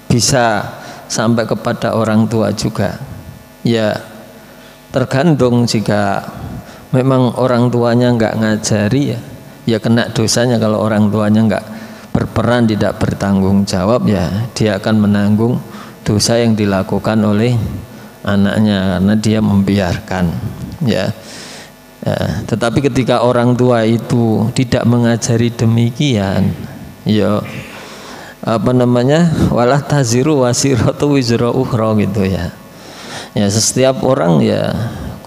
bisa sampai kepada orang tua juga? Ya, tergantung. Jika memang orang tuanya nggak ngajari ya kena dosanya. Kalau orang tuanya nggak berperan, tidak bertanggung jawab, ya dia akan menanggung dosa yang dilakukan oleh anaknya karena dia membiarkan ya. Tetapi ketika orang tua itu tidak mengajari demikian, ya walah taziru wasiratu wizra ukhra gitu ya. Ya, setiap orang ya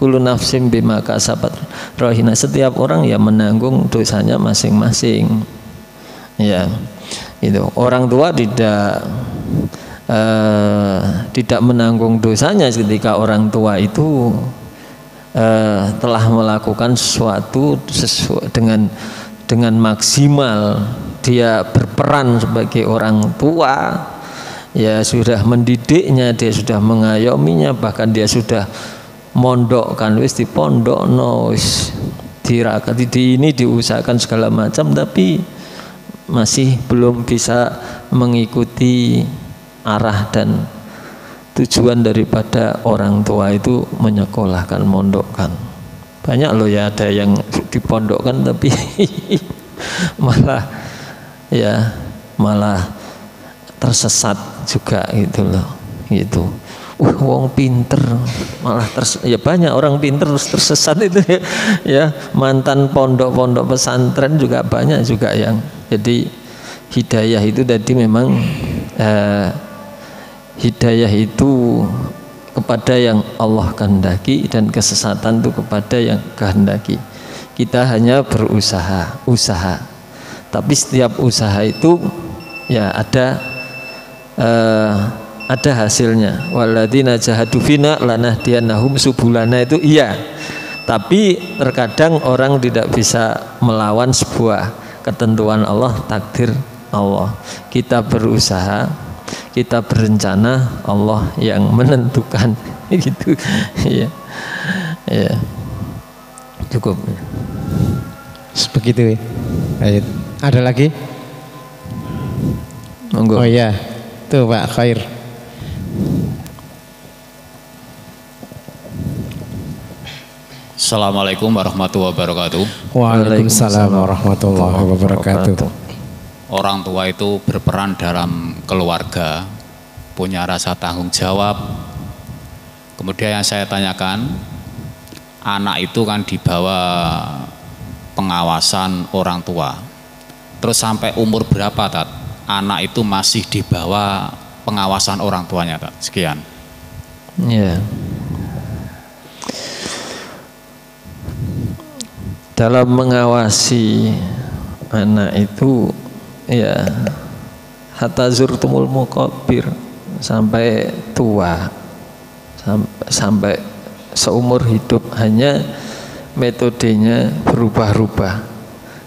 kullu nafsin bima kasabat rahina, setiap orang ya menanggung dosanya masing-masing. Ya, itu orang tua tidak menanggung dosanya ketika orang tua itu telah melakukan sesuatu dengan maksimal. Dia berperan sebagai orang tua, ya sudah mendidiknya, dia sudah mengayominya, bahkan dia sudah mondokkan, wis di pondok wis dirakati ini, diusahakan segala macam, tapi masih belum bisa mengikuti arah dan tujuan daripada orang tua itu menyekolahkan, mondokkan. Banyak loh ya, ada yang dipondokkan tapi malah tersesat juga gitu loh, gitu. Wong pinter malah ya banyak orang pinter terus tersesat itu ya. Mantan pondok pesantren juga banyak juga yang jadi hidayah itu tadi memang hidayah itu kepada yang Allah kehendaki dan kesesatan itu kepada yang kehendaki. Kita hanya berusaha. Tapi setiap usaha itu ya ada hasilnya. Walladzina jahadu fina lanahdiyannahum subulana, itu iya. Tapi terkadang orang tidak bisa melawan sebuah ketentuan Allah, takdir Allah. Kita berusaha, kita berencana, Allah yang menentukan gitu. Ya. Ya. Cukup. Begitu ya. Ada lagi? Monggo. Oh iya, tuh Pak Khair. Assalamualaikum warahmatullahi wabarakatuh. Waalaikumsalam warahmatullahi wabarakatuh. Orang tua itu berperan dalam keluarga, punya rasa tanggung jawab. Kemudian yang saya tanyakan, anak itu kan di bawah pengawasan orang tua. Terus sampai umur berapa, Tat? Anak itu masih di bawah pengawasan orang tuanya, Tat? Sekian. Ya. Dalam mengawasi anak itu ya hatta zurtumul muqabbir, sampai tua, sampai seumur hidup, hanya metodenya berubah-ubah,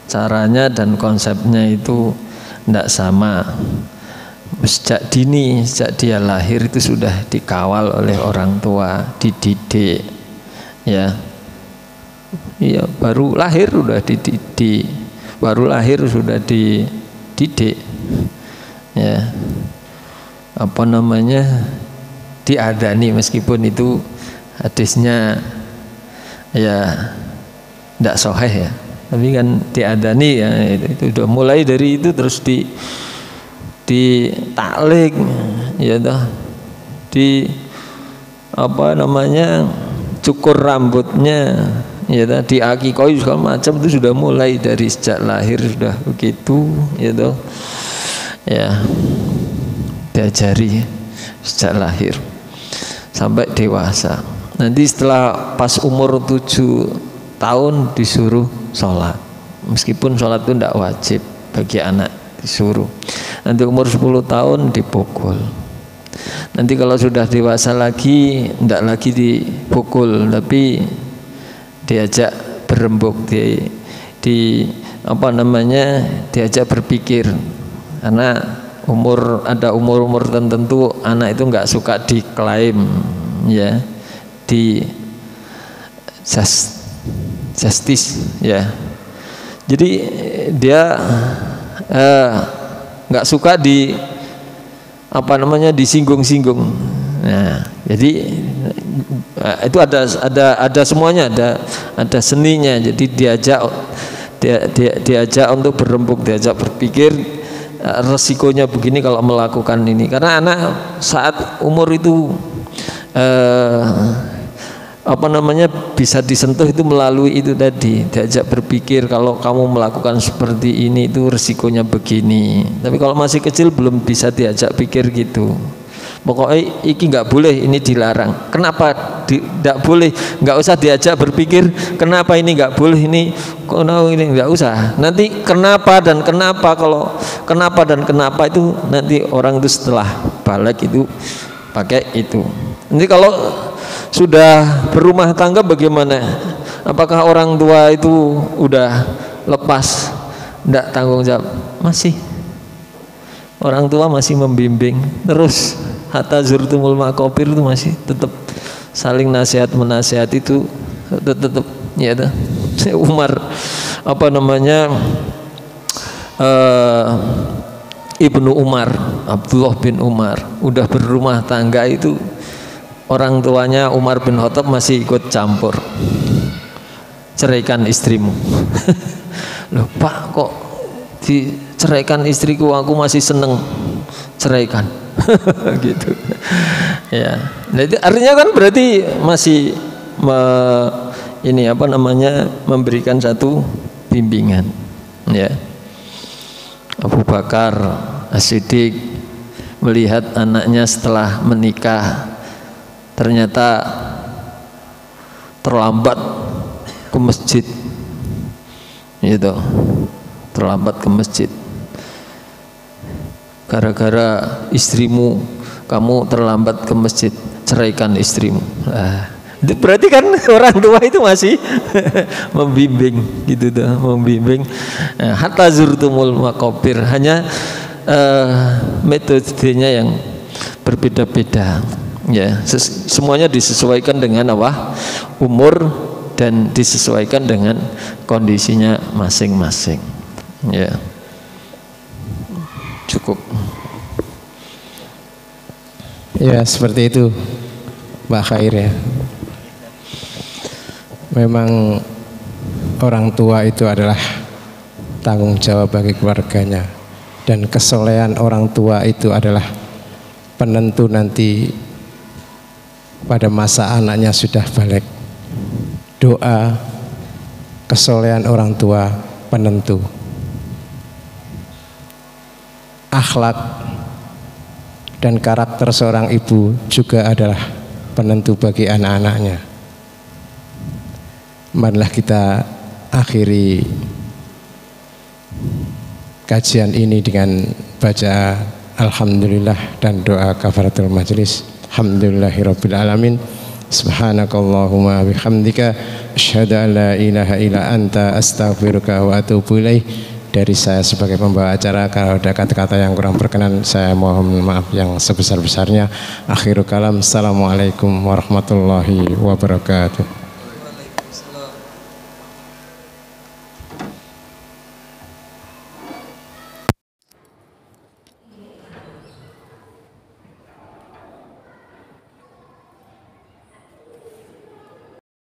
caranya dan konsepnya itu tidak sama. Sejak dini, sejak dia lahir itu sudah dikawal oleh orang tua, dididik, ya. Iya, baru lahir sudah dididik, baru lahir sudah dididik, ya. Apa namanya, diadani, meskipun itu hadisnya ya tidak sahih ya, tapi kan diadani ya, itu udah mulai dari itu terus di taklik, ya toh, di apa namanya, cukur rambutnya, ya toh, di akikoi segala macam, itu sudah mulai dari sejak lahir sudah begitu, ya toh, ya diajari sejak lahir sampai dewasa. Nanti setelah pas umur 7 tahun disuruh sholat, meskipun sholat itu tidak wajib bagi anak, disuruh. Nanti umur 10 tahun dipukul. Nanti kalau sudah dewasa lagi tidak lagi dipukul, tapi diajak berembuk, di apa namanya, diajak berpikir. Karena ada umur tertentu anak itu nggak suka diklaim, ya, di justice, ya. Jadi dia nggak suka di apa namanya, disinggung-singgung. Nah, jadi itu ada semuanya, ada seninya. Jadi diajak untuk berembuk, diajak berpikir, resikonya begini kalau melakukan ini. Karena anak saat umur itu apa namanya, bisa disentuh itu melalui itu tadi, diajak berpikir, kalau kamu melakukan seperti ini itu resikonya begini. Tapi kalau masih kecil belum bisa diajak pikir gitu. Pokoknya iki nggak boleh, ini dilarang. Kenapa tidak boleh? Nggak usah diajak berpikir kenapa ini nggak boleh, ini nggak usah. Nanti kenapa dan kenapa, kalau kenapa dan kenapa itu nanti orang itu setelah balik itu pakai itu. Nanti kalau sudah berumah tangga bagaimana? Apakah orang tua itu udah lepas, tidak tanggung jawab? Masih. Orang tua masih membimbing terus. Hatta zurtumul maqabir itu masih tetap saling nasihat menasihat itu tetap, ya. Umar apa namanya, Ibnu Umar, Abdullah bin Umar udah berumah tangga itu, orang tuanya Umar bin Khattab masih ikut campur, ceraikan istrimu. Loh Pak, kok diceraikan istriku, aku masih seneng, ceraikan. Gitu, ya. Nah, itu artinya kan berarti masih ini apa namanya, memberikan satu bimbingan, ya. Abu Bakar As-Siddiq melihat anaknya setelah menikah ternyata terlambat ke masjid, gitu, terlambat ke masjid. Gara-gara istrimu, kamu terlambat ke masjid, ceraikan istrimu. Itu berarti kan orang tua itu masih membimbing, gitu tuh, membimbing. Hatta zurtumul maqabir, hanya metodenya yang berbeda-beda, ya. Semuanya disesuaikan dengan apa? Umur, dan disesuaikan dengan kondisinya masing-masing, ya. Cukup. Ya seperti itu Mbak Khair ya. Memang orang tua itu adalah tanggung jawab bagi keluarganya, dan kesolehan orang tua itu adalah penentu nanti pada masa anaknya sudah balik. Doa kesolehan orang tua penentu. Akhlak dan karakter seorang ibu juga adalah penentu bagi anak-anaknya. Marilah kita akhiri kajian ini dengan baca alhamdulillah dan doa kafaratul majelis. Alhamdulillahirabbil alamin. Subhanakallahumma bihamdika asyhadu an la ilaha illa anta astaghfiruka wa atubu ilaik. Dari saya sebagai pembawa acara, kalau ada kata-kata yang kurang berkenan saya mohon maaf yang sebesar-besarnya. Akhirul kalam, assalamualaikum warahmatullahi wabarakatuh.